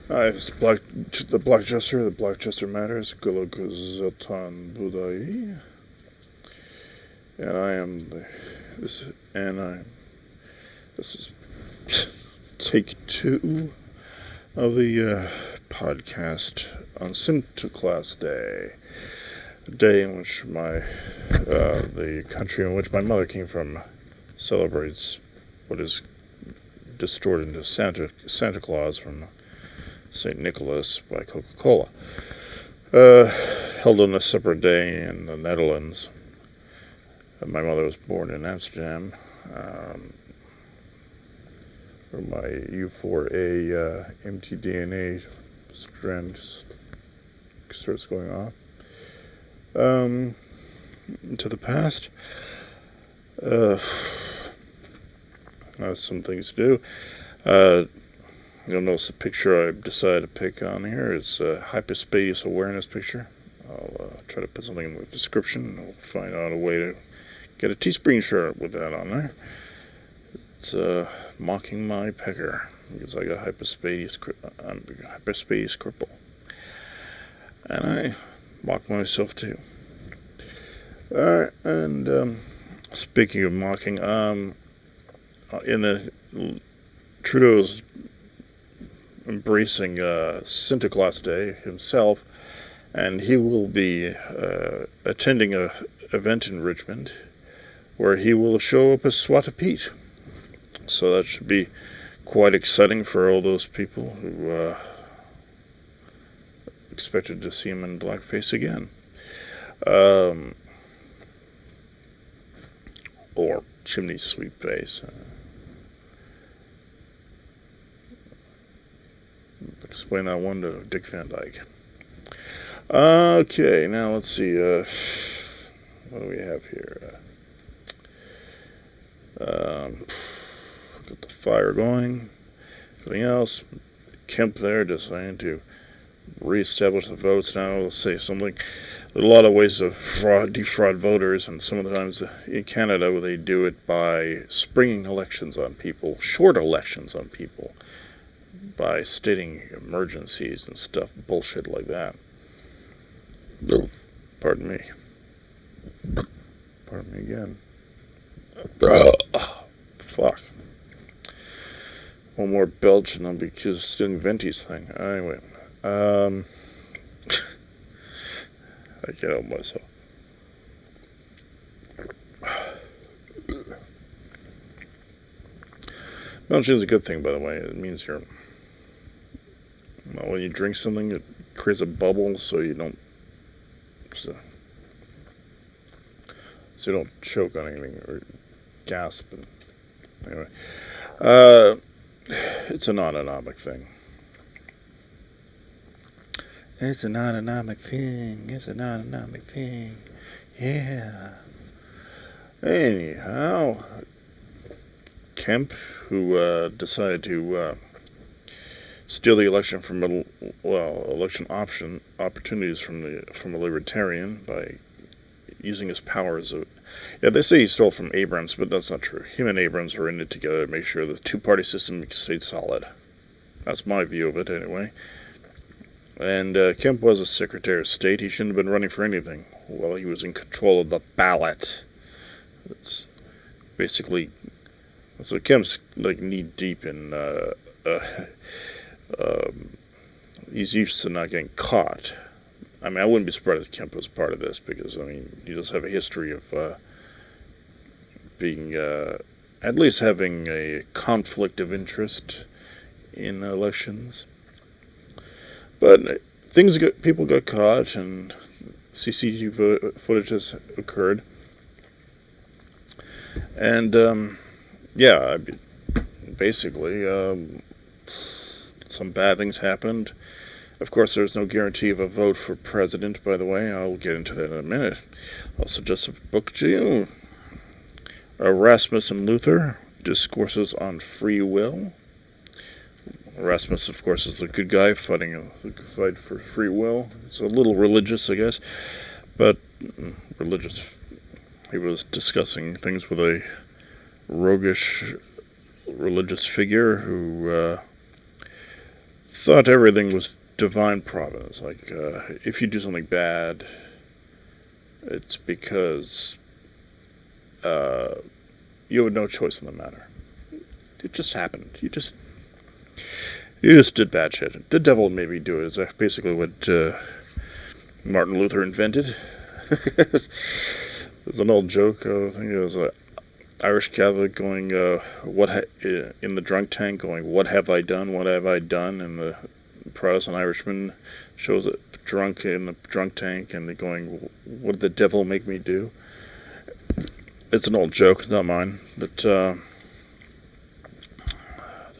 Hi, this is the Black Jester. The Black Jester matters. Gulaguzatan Budai, and I am this. And I. This is take 2 of the podcast on Sintaklass Day, a day in which the country in which my mother came from celebrates what is distorted into Santa Claus from St. Nicholas by Coca-Cola. Held on a separate day in the Netherlands. My mother was born in Amsterdam, where my U4A mtDNA strand starts going off. Into the past. Some things to do. You'll notice a picture I decided to pick on here. It's a hyperspace awareness picture. I'll try to put something in the description. I'll find out a way to get a Teespring shirt with that on there. It's mocking my pecker because I got hyperspace cripple, and I mock myself too. Alright, and speaking of mocking, in the Trudeau's embracing Sintaklass Day himself, and he will be attending an event in Richmond where he will show up as Swata Pete. So that should be quite exciting for all those people who expected to see him in blackface again. Or chimney sweep face. Explain that one to Dick Van Dyke. Okay, now let's see. What do we have here? Got the fire going. Everything else. Kemp there deciding to reestablish the votes. Now we'll say something. There are a lot of ways to defraud voters, and some of the times in Canada they do it by springing elections on people, short elections on people, by stating emergencies and stuff, bullshit like that. Pardon me. Pardon me again. Fuck. One more belch and I'll be accused of doing Venti's thing. Anyway, I can't help myself. Belching is a good thing, by the way. It means when you drink something, it creates a bubble so you don't choke on anything or gasp. Anyway, it's an autonomic thing. It's an autonomic thing. Yeah. Anyhow, Kemp, who decided to steal the election from election opportunities from a libertarian by using his powers. They say he stole from Abrams, but that's not true. Him and Abrams were in it together to make sure the two-party system stayed solid. That's my view of it, anyway. And Kemp was a Secretary of State. He shouldn't have been running for anything while he was in control of the ballot. It's basically... So Kemp's like knee-deep in... he's used to not getting caught. I mean, I wouldn't be surprised if Kemp was part of this because, I mean, he does have a history of being, at least having a conflict of interest in elections. But people got caught and CCTV footage has occurred. And, basically, some bad things happened. Of course, there's no guarantee of a vote for president, by the way. I'll get into that in a minute. I'll suggest a book to you. Erasmus and Luther, Discourses on Free Will. Erasmus, of course, is the good guy fighting the fight for free will. It's a little religious, I guess, but religious. He was discussing things with a roguish religious figure who thought everything was divine providence. Like, if you do something bad, it's because you had no choice in the matter. It just happened. You just did bad shit. The devil made me do it. Is basically what Martin Luther invented. There's an old joke. I think it was an Irish Catholic going, in the drunk tank, going, "What have I done? What have I done?" And the Protestant Irishman shows it drunk in the drunk tank, and they're going, "What did the devil make me do?" It's an old joke. It's not mine, but the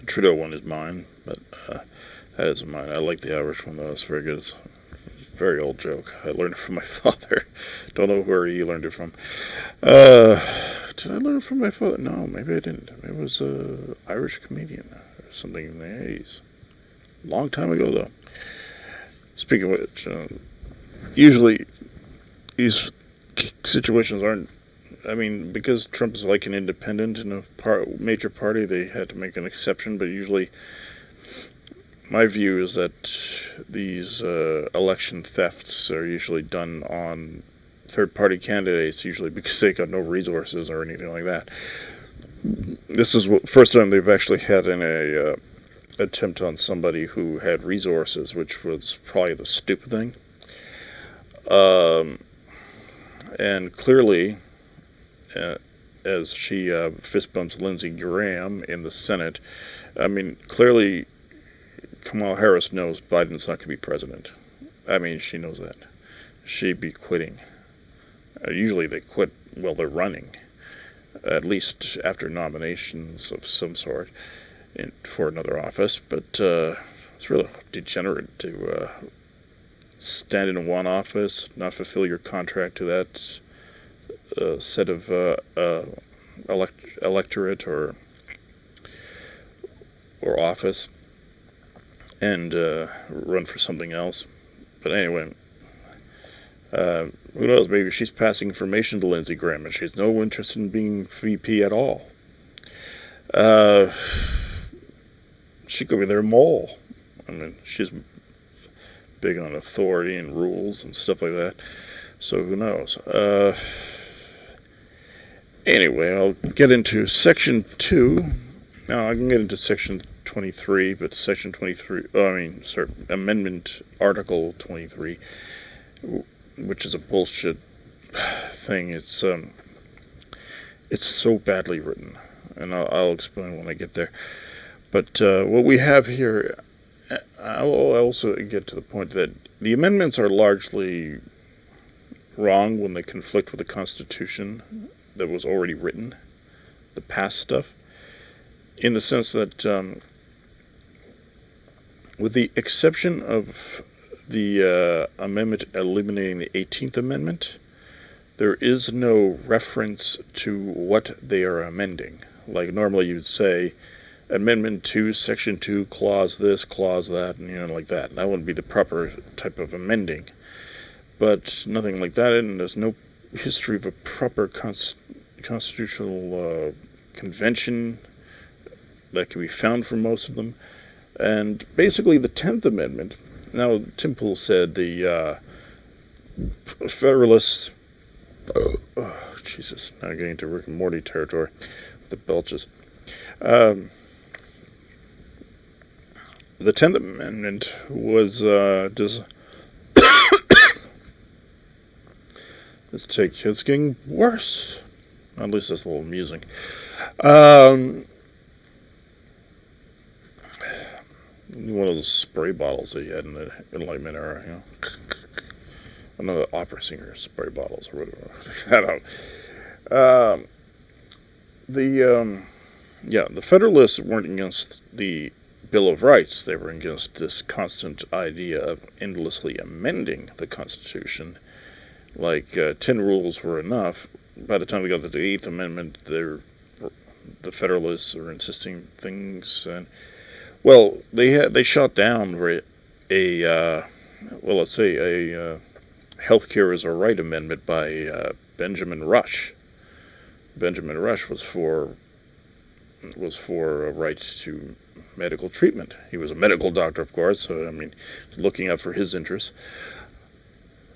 Trudeau one is mine, but that isn't mine. I like the Irish one, though. It's very good. It's a very old joke. I learned it from my father. Don't know where he learned it from. Did I learn it from my father? No, maybe I didn't. It was an Irish comedian or something in the 80s. Long time ago, though. Speaking of which, usually these situations aren't. I mean, because Trump is like an independent in a major party, they had to make an exception. But usually, my view is that these election thefts are usually done on third-party candidates, usually because they got no resources or anything like that. This is the first time they've actually had an attempt on somebody who had resources, which was probably the stupid thing. And clearly, as she fist bumps Lindsey Graham in the Senate, I mean, clearly Kamala Harris knows Biden's not going to be president. I mean, she knows that. She'd be quitting. Usually they quit while they're running, at least after nominations of some sort for another office. But it's really degenerate to stand in one office, not fulfill your contract to that set of electorate or office, and run for something else. But anyway, who knows? Maybe she's passing information to Lindsey Graham, and she has no interest in being VP at all. She could be their mole. I mean, she's big on authority and rules and stuff like that. So who knows? Anyway, I'll get into Section 2. Now, I can get into Section 23, but Section 23, Amendment Article 23, which is a bullshit thing. It's so badly written, and I'll explain when I get there. But what we have here, I will also get to the point that the amendments are largely wrong when they conflict with the Constitution that was already written, the past stuff, in the sense that with the exception of the amendment eliminating the 18th Amendment, there is no reference to what they are amending. Like normally you'd say, Amendment 2, Section 2, clause this, clause that, and like that. That would be the proper type of amending. But nothing like that, and there's no history of a proper constitutional convention that can be found for most of them. And basically the 10th Amendment, now Tim Pool said the Federalists, Jesus, now getting into Rick and Morty territory with the belches. The 10th Amendment was let's take it's getting worse. At least that's a little amusing. One of those spray bottles that you had in the Enlightenment era, Another opera singer spray bottles or whatever. I don't know. The Federalists weren't against the Bill of Rights. They were against this constant idea of endlessly amending the Constitution. Like 10 rules were enough. By the time we got to the 8th Amendment, the Federalists were insisting things. And well, they shot down a Healthcare is a Right amendment by Benjamin Rush. Benjamin Rush was for a right to medical treatment. He was a medical doctor, of course, so, I mean, looking out for his interests.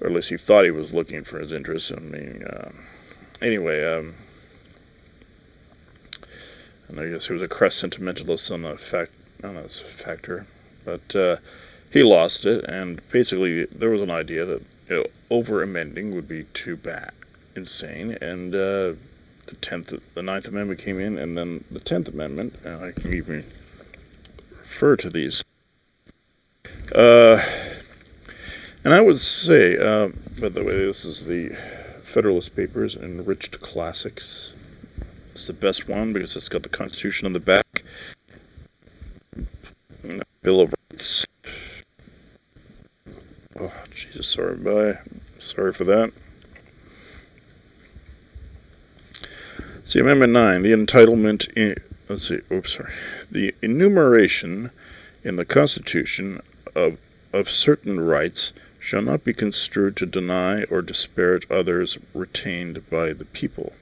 Or at least he thought he was looking for his interests. I mean, anyway, and I guess he was a crest sentimentalist on that factor. But he lost it, and basically there was an idea that over-amending would be too bad, insane, and the Ninth Amendment came in, and then the 10th Amendment, and I can even refer to these. And I would say, by the way, this is the Federalist Papers, Enriched Classics. It's the best one because it's got the Constitution on the back, Bill of Rights. Oh, Jesus, sorry, bye. Sorry for that. See, Amendment 9, the entitlement the enumeration in the Constitution of certain rights shall not be construed to deny or disparage others retained by the people.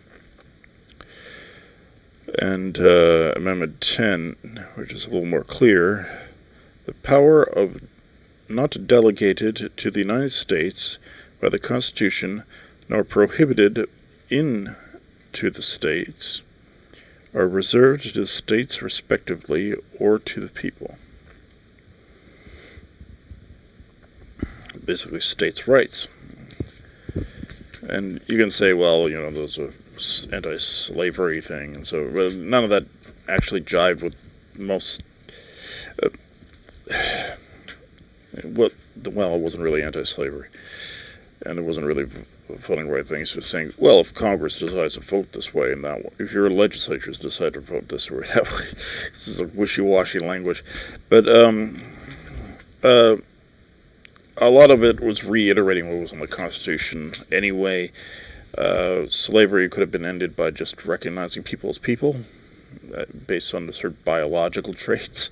And Amendment 10, which is a little more clear, the power of not delegated to the United States by the Constitution, nor prohibited to the states, are reserved to the states respectively or to the people. Basically, states' rights. And you can say, well, those are anti-slavery thing, and so none of that actually jived with most. It wasn't really anti-slavery, and it wasn't really voting right things. It was saying, well, if Congress decides to vote this way and that way, if your legislatures decide to vote this way or that way, this is a wishy-washy language, but a lot of it was reiterating what was in the Constitution anyway. Slavery could have been ended by just recognizing people as people, based on the sort of biological traits.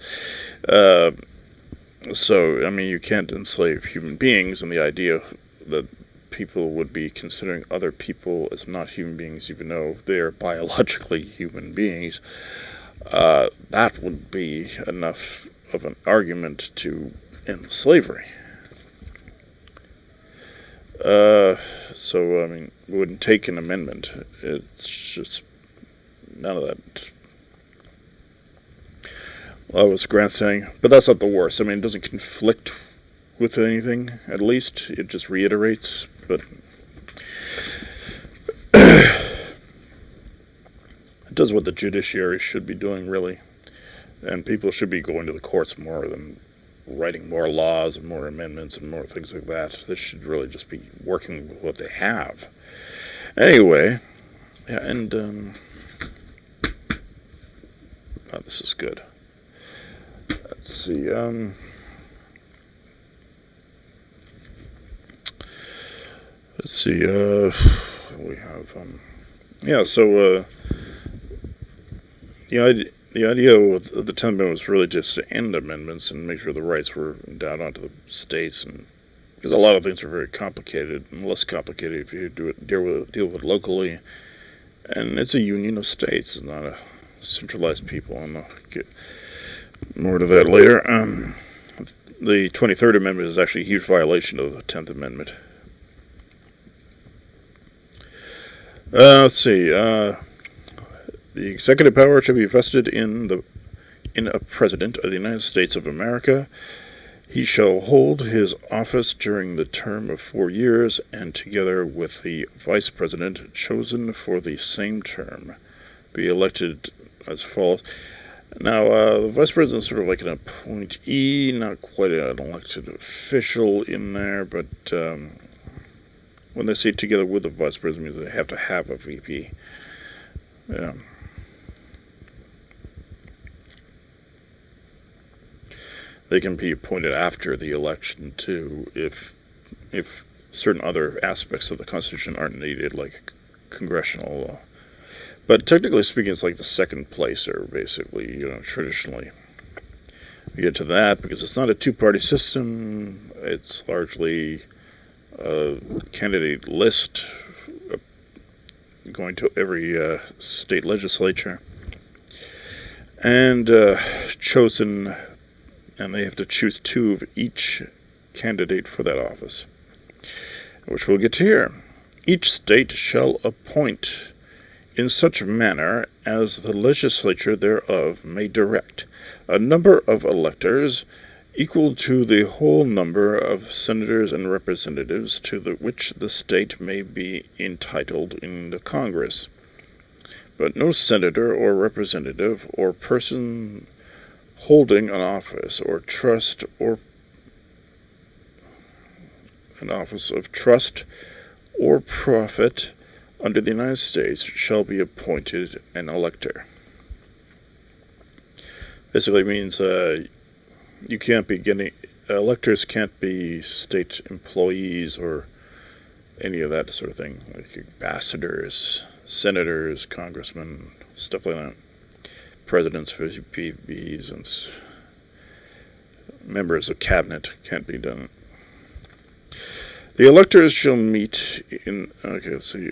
So, I mean, you can't enslave human beings, and the idea that people would be considering other people as not human beings, even though they're biologically human beings, that would be enough of an argument to end slavery. So, I mean, it wouldn't take an amendment. It's just none of that. Well, that was grandstanding, but that's not the worst. I mean, it doesn't conflict with anything, at least. It just reiterates, but it does what the judiciary should be doing, really. And people should be going to the courts more than writing more laws and more amendments and more things like that. They should really just be working with what they have. Anyway, yeah, and this is good. Let's see. We have So the idea with the 10th Amendment was really just to end amendments and make sure the rights were down onto the states, and because a lot of things are very complicated and less complicated if you deal with it locally. And it's a union of states, it's not a centralized people. And I'll get more to that later. The 23rd Amendment is actually a huge violation of the 10th Amendment. Let's see. The executive power shall be vested in a President of the United States of America. He shall hold his office during the term of 4 years, and together with the Vice President chosen for the same term, be elected as follows. Now, the Vice President is sort of like an appointee, not quite an elected official in there, but when they say together with the Vice President, it means they have to have a VP. Yeah. They can be appointed after the election, too, if certain other aspects of the Constitution aren't needed, like congressional law. But technically speaking, it's like the second placer, basically, traditionally. We get to that because it's not a two-party system. It's largely a candidate list going to every state legislature. and chosen, and they have to choose 2 of each candidate for that office, which we'll get to here. Each state shall appoint in such manner as the legislature thereof may direct a number of electors equal to the whole number of senators and representatives to which the state may be entitled in the Congress. But no senator or representative or person holding an office or trust or an office of trust or profit under the United States shall be appointed an elector. Basically means you can't be getting, electors can't be state employees or any of that sort of thing, like ambassadors, senators, congressmen, stuff like that. Presidents, VPs, and members of cabinet can't be done. The electors shall meet in, okay, let's see,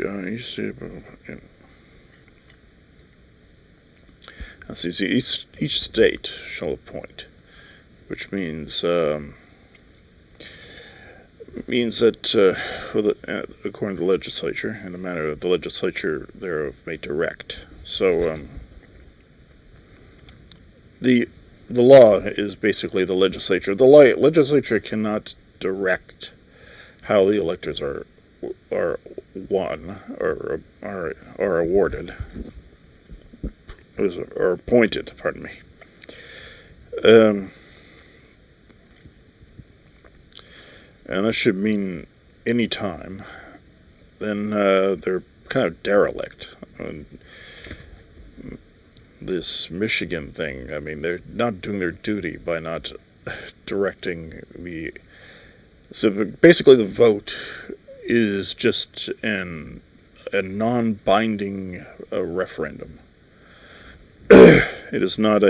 each state shall appoint, which means that according to the legislature, in the manner that the legislature thereof may direct. So the law is basically the legislature. The legislature cannot direct how the electors are won or are awarded or appointed. Pardon me. And that should mean any time. Then they're kind of derelict. This Michigan thing, I mean, they're not doing their duty by not directing the... So basically the vote is just a non-binding referendum. It is not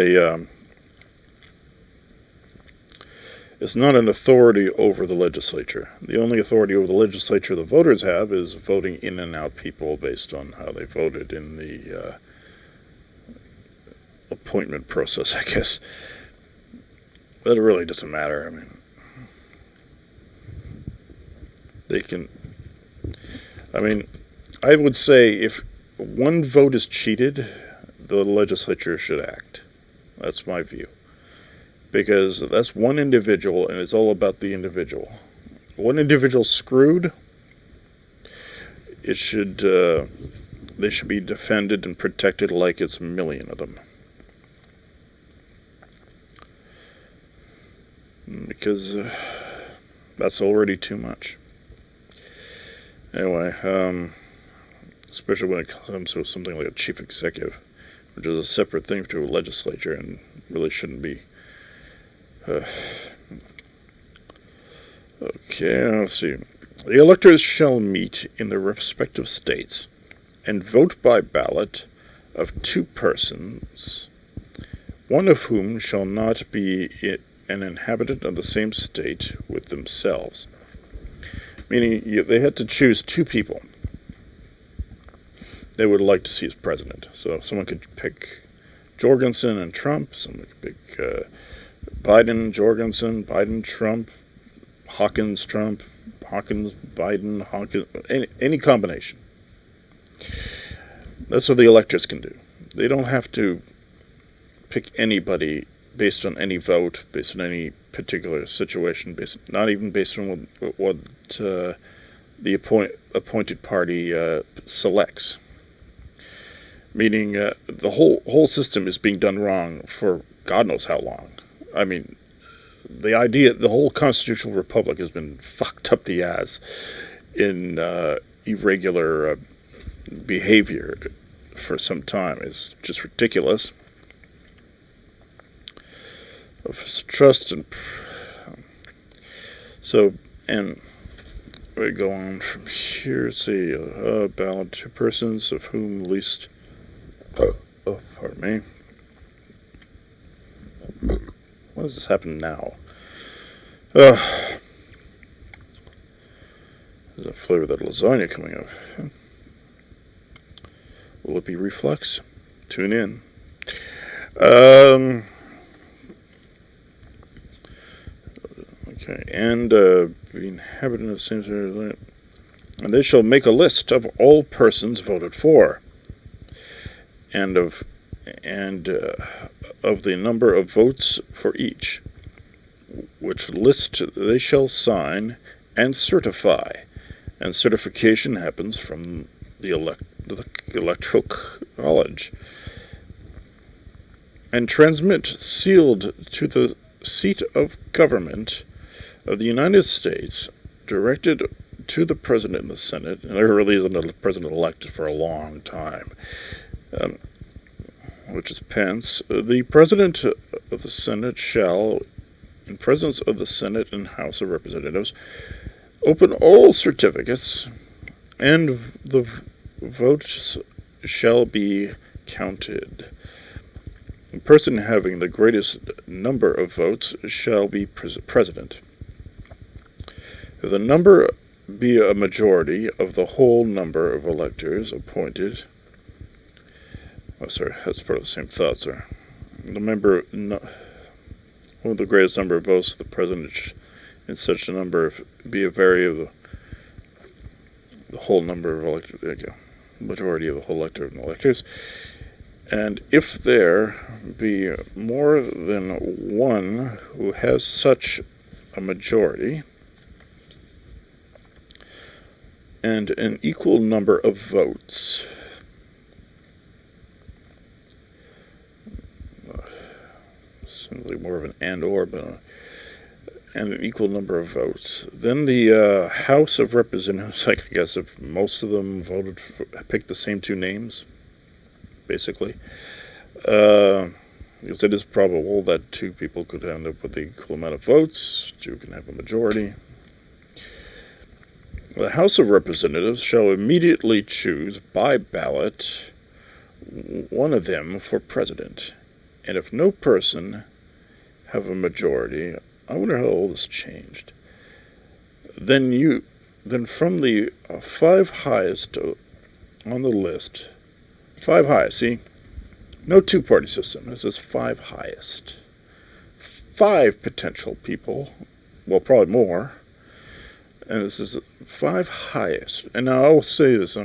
it's not an authority over the legislature. The only authority over the legislature the voters have is voting in and out people based on how they voted in the appointment process, I guess. But it really doesn't matter. I mean, I would say if one vote is cheated, the legislature should act. That's my view. Because that's one individual, and it's all about the individual. One individual screwed, they should be defended and protected like it's a million of them. Because that's already too much. Anyway, especially when it comes to something like a chief executive, which is a separate thing to a legislature and really shouldn't be. Okay, let's see. The electors shall meet in their respective states and vote by ballot of 2 persons, one of whom shall not be an inhabitant of the same state with themselves. Meaning they had to choose 2 people they would like to see as president. So someone could pick Jorgensen and Trump, someone could pick Biden, Jorgensen, Biden, Trump, Hawkins, Trump, Hawkins, Biden, Hawkins, any combination. That's what the electors can do. They don't have to pick anybody based on any vote, based on any particular situation, not even based on what the appointed party selects. Meaning the whole system is being done wrong for God knows how long. I mean, the whole constitutional republic has been fucked up the ass in irregular behavior for some time. It's just ridiculous. Of trust and so, and we go on from here. See, ballot 2 persons of whom least. Oh, pardon me. What does this happen now? There's a flavor of that lasagna coming up. Will it be reflux? Tune in. Um, okay, and the inhabitant of the same city, and they shall make a list of all persons voted for, and and of the number of votes for each, which list they shall sign and certify, and certification happens from the Electoral College, and transmit sealed to the seat of government of the United States, directed to the President and the Senate, and there really isn't a President-elect for a long time, which is Pence. The President of the Senate shall, in presence of the Senate and House of Representatives, open all certificates, and the votes shall be counted. The person having the greatest number of votes shall be president. If the number be a majority of the whole number of electors appointed, sorry, that's part of the same thought, sir. The member, with the greatest number of votes, the president in such a number be a vary of the whole number of electors, majority of the whole electors. And if there be more than one who has such a majority, and an equal number of votes, seems like more of an and/or, but and an equal number of votes, then the House of Representatives, I guess if most of them picked the same two names, basically, because it is probable that two people could end up with the equal amount of votes, two can have a majority. The House of Representatives shall immediately choose by ballot one of them for president, and if no person have a majority, I wonder how all this changed, then from the five highest on the list, five highest, see, no two-party system, this is five highest, five potential people, well, probably more, and this is five highest. And now I will say this,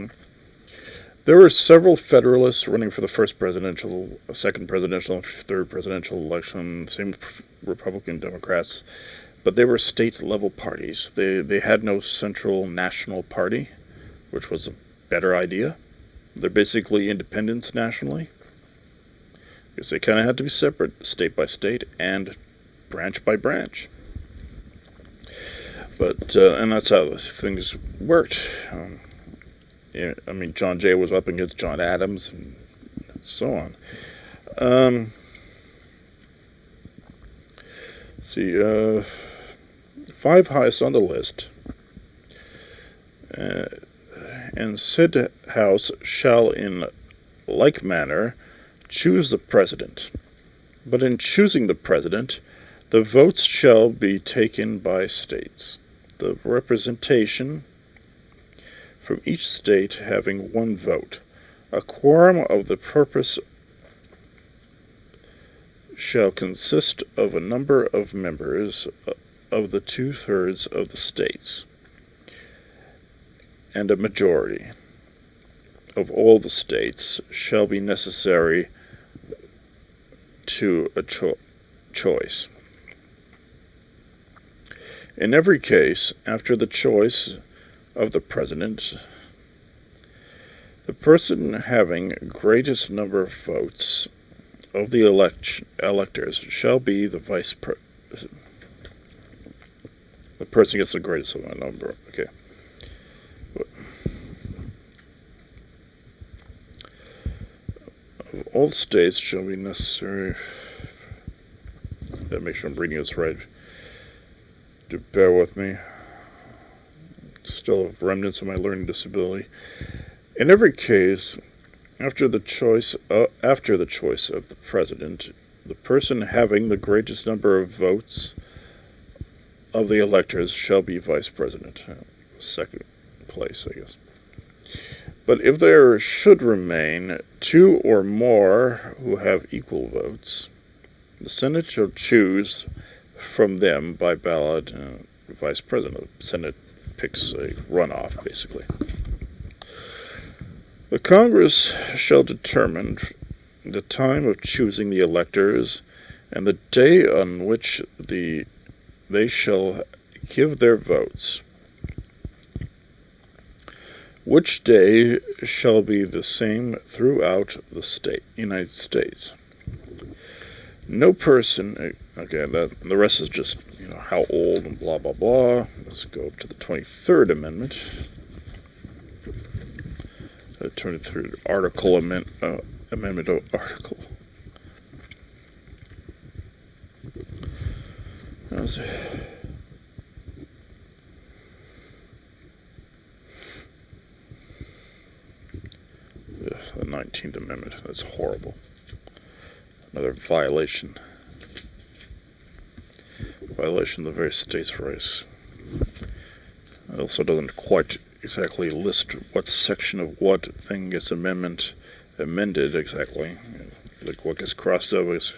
there were several Federalists running for the first presidential, second presidential, and third presidential election, same Republican Democrats, but they were state-level parties. They had no central national party, which was a better idea. They're basically independents nationally, because they kind of had to be separate, state by state and branch by branch. But and that's how things worked. I mean, John Jay was up against John Adams and so on. See, five highest on the list, and said House shall in like manner choose the president. But in choosing the president, the votes shall be taken by states, the representation from each state having one vote. A quorum of the purpose shall consist of a number of members of the 2/3 of the states, and a majority of all the states shall be necessary to a choice. In every case, after the choice of the president, the person having greatest number of votes of the electors shall be the vice president. The person gets the greatest amount of number. Okay. Of all states shall be necessary. Gotta make sure I'm reading this right. Do bear with me. Still have remnants of my learning disability. In every case, after the choice of the president, the person having the greatest number of votes of the electors shall be vice president. Second place, I guess. But if there should remain two or more who have equal votes, the Senate shall choose from them by ballot vice president. The Senate picks a runoff, basically. The Congress shall determine the time of choosing the electors and the day on which they shall give their votes, which day shall be the same throughout the United States. No person, okay, the rest is just, how old and blah, blah, blah. Let's go to the 23rd Amendment. The 23rd Amendment of Article. Let's see. The 19th Amendment. That's horrible. Another violation. Violation of the very state's rights. It also doesn't quite exactly list what section of what thing gets amended exactly. Like what gets crossed over. It's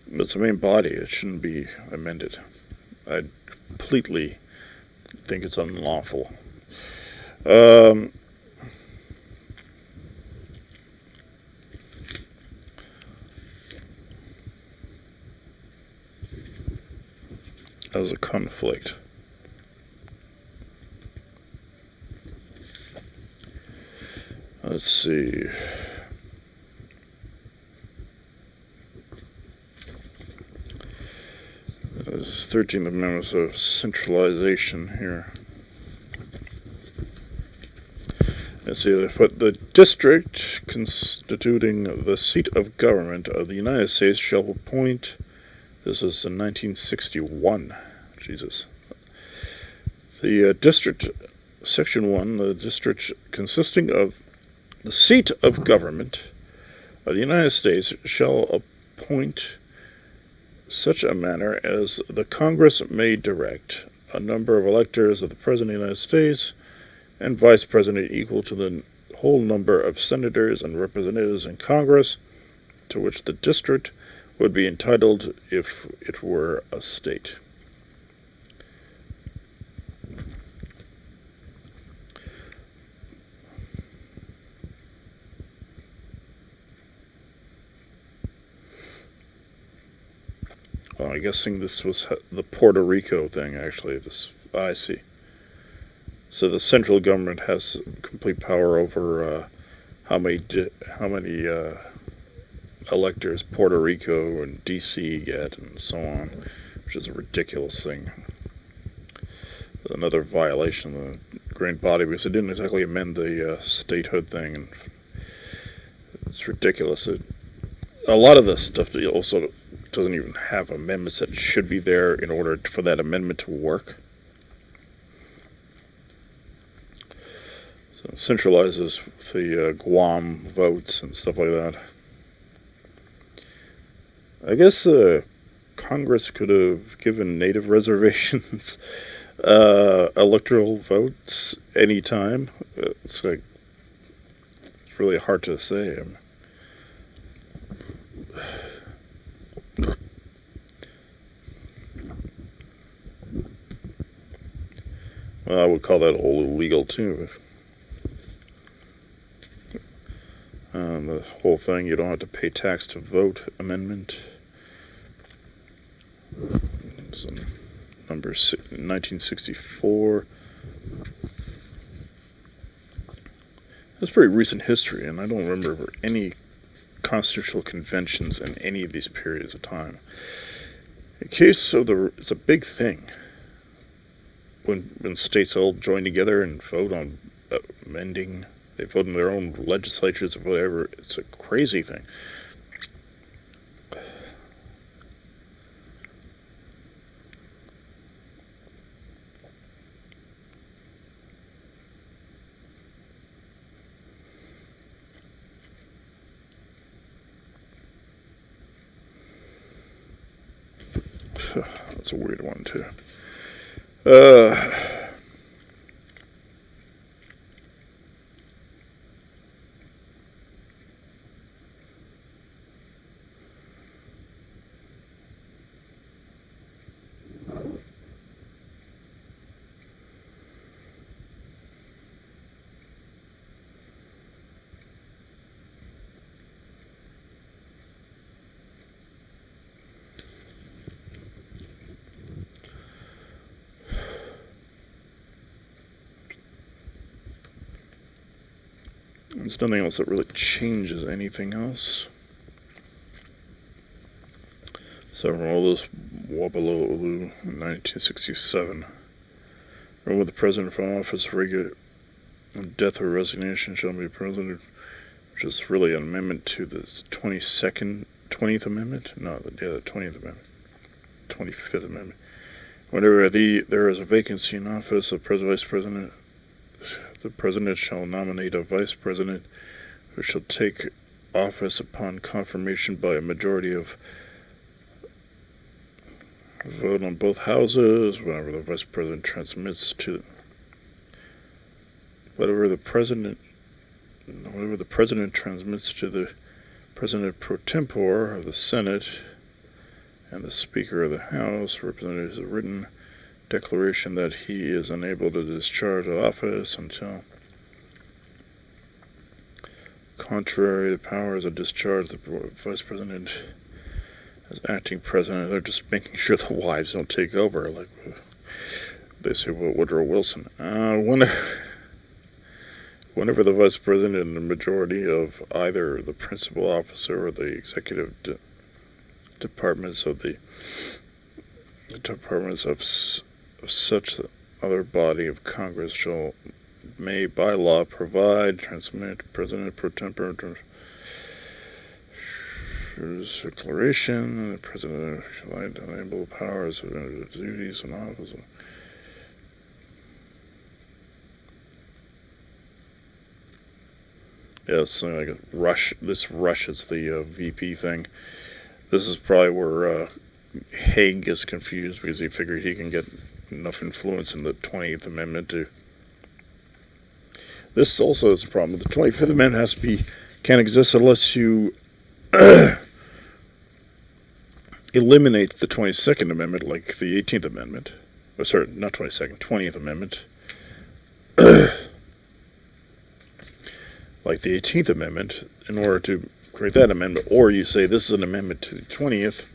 the main body. It shouldn't be amended. I completely think it's unlawful. As a conflict. Let's see. There's 13th Amendment of centralization here. Let's see, but the district constituting the seat of government of the United States shall appoint. This is in 1961. Jesus. The district, Section 1, the district consisting of the seat of government of the United States shall appoint such a manner as the Congress may direct a number of electors of the President of the United States and Vice President equal to the whole number of senators and representatives in Congress to which the district would be entitled if it were a state. Well, I'm guessing this was the Puerto Rico thing, actually. I see. So the central government has complete power over how many electors Puerto Rico and D.C. get, and so on, which is a ridiculous thing. Another violation of the grand body, because it didn't exactly amend the statehood thing, and it's ridiculous. A lot of this stuff also doesn't even have amendments that should be there in order for that amendment to work. So it centralizes the Guam votes and stuff like that. I guess Congress could have given native reservations electoral votes anytime. It's really hard to say. Well, I would call that all illegal too. The whole thing, you don't have to pay tax to vote amendment. It's number 1964. That's pretty recent history, and I don't remember any constitutional conventions in any of these periods of time. In case of it's a big thing when states all join together and vote on amending. They vote in their own legislatures or whatever. It's a crazy thing. That's a weird one, too. There's nothing else that really changes anything else. So from all this Wabaloo in 1967, when the president from office for regular death or resignation shall be president, which is really an amendment to the 20th Amendment? No, the 20th Amendment. 25th Amendment. Whenever there is a vacancy in office of vice president, the president shall nominate a vice president who shall take office upon confirmation by a majority of vote on both houses, whenever the vice president transmits to whatever the president transmits to the president pro tempore of the Senate and the Speaker of the House, representatives a written declaration that he is unable to discharge office until contrary to the powers of discharge the vice president as acting president. They're just making sure the wives don't take over, like they say with Woodrow Wilson. Whenever the vice president and the majority of either the principal officer or the executive departments of such other body of Congress may by law provide, transmit President pro tempore declaration, the President shall enable powers of duties and office. Yeah, something like this rushes the VP thing. This is probably where Haig gets confused because he figured he can get enough influence in the 20th Amendment to. This also is a problem. The 25th Amendment can't exist unless you eliminate the 22nd Amendment, like the 18th Amendment. Or sorry, not 22nd, 20th Amendment. Like the 18th Amendment, in order to create that amendment, or you say this is an amendment to the 20th,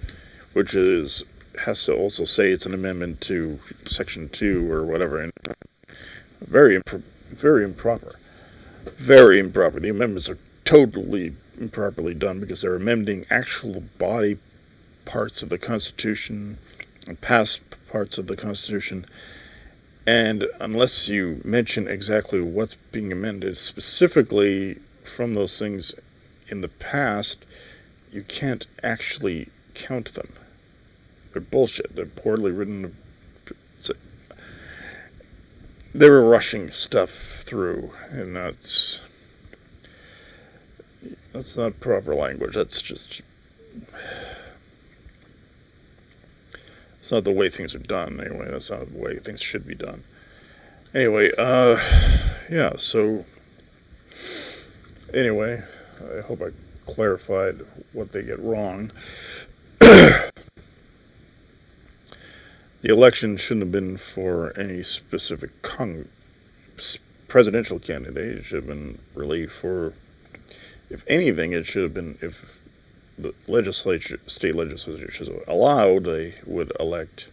which has to also say it's an amendment to Section 2 or whatever, and very improper. Very improper. The amendments are totally improperly done because they're amending actual body parts of the Constitution and past parts of the Constitution. And unless you mention exactly what's being amended specifically from those things in the past, you can't actually count them. They're bullshit. They're poorly written. They were rushing stuff through, and that's not proper language. That's just... It's not the way things are done, anyway. That's not the way things should be done. Anyway, yeah, so... Anyway, I hope I clarified what they get wrong. The election shouldn't have been for any specific presidential candidate. It should have been really for... If anything, it should have been... If the state legislature is allowed, they would elect.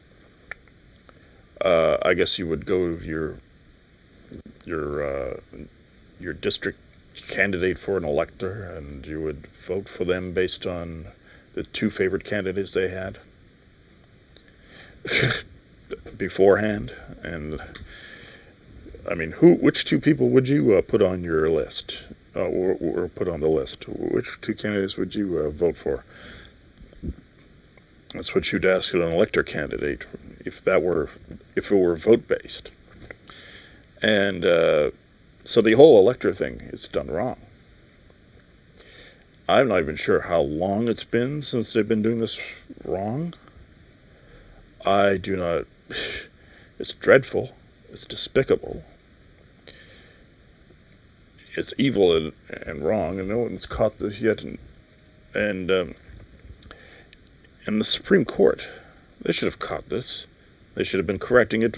I guess you would go to your district candidate for an elector, and you would vote for them based on the two favorite candidates they had beforehand. And I mean, which two people would you put on your list? Or put on the list? Which two candidates would you vote for? That's what you'd ask an elector candidate if it were vote based. And so the whole elector thing is done wrong. I'm not even sure how long it's been since they've been doing this wrong. I do not. It's dreadful. It's despicable. It's evil and wrong, and no one's caught this yet. And the Supreme Court, they should have caught this. They should have been correcting it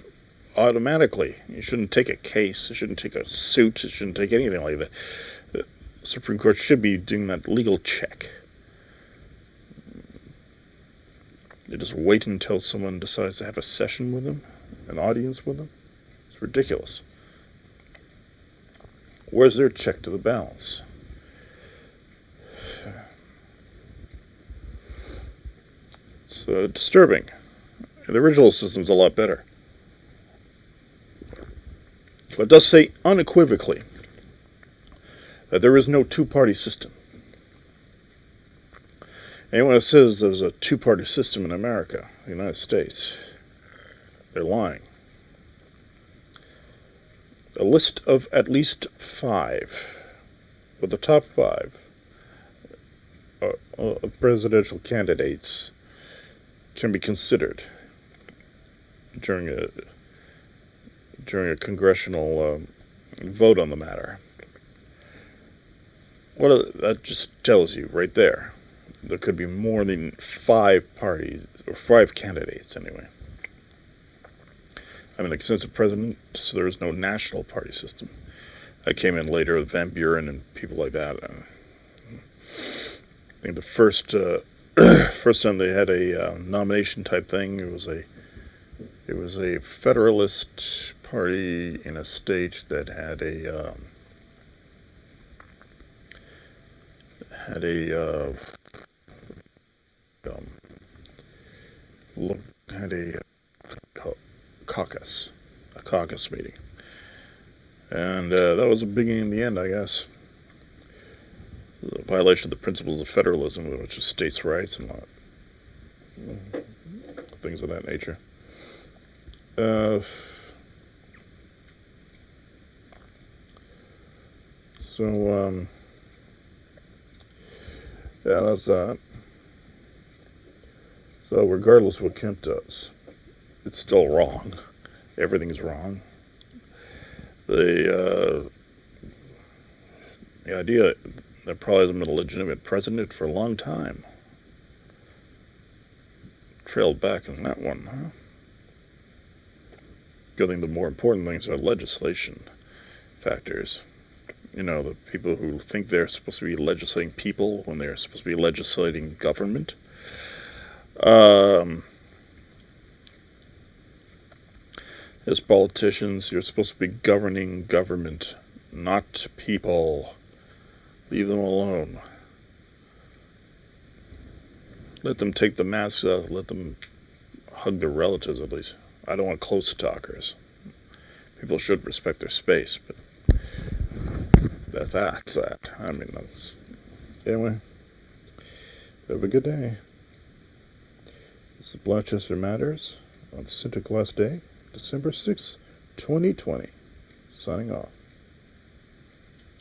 automatically. You shouldn't take a case. You shouldn't take a suit. You shouldn't take anything like that. The Supreme Court should be doing that legal check. They just wait until someone decides to have a session with them, an audience with them. It's ridiculous. Where's their check to the balance? It's disturbing. The original system's a lot better. But it does say unequivocally that there is no two-party system. Anyone who says there's a two-party system in America, the United States, they're lying. A list of at least 5, with the top 5 presidential candidates can be considered during a congressional vote on the matter. That just tells you right there. There could be more than 5 parties, or 5 candidates anyway. I mean, like, since the president, so there is no national party system. That came in later with Van Buren and people like that. I think the first time they had a nomination type thing, it was a Federalist party in a state that had a caucus meeting, and that was a biggie in the end, I guess. A violation of the principles of federalism, which is states' rights and things of that nature. Yeah, that's that. So regardless of what Kemp does, it's still wrong. Everything's wrong. The idea that probably hasn't been a legitimate president for a long time. Trailed back on that one, huh? I think the more important things are legislation factors. You know, the people who think they're supposed to be legislating people when they're supposed to be legislating government. As politicians, you're supposed to be governing government, not people. Leave them alone. Let them take the masks off. Let them hug their relatives, at least. I don't want close talkers. People should respect their space, but that's that. I mean, anyway. Have a good day. This is Blanchester Matters on Sintaklass Day, December 6th, 2020. Signing off.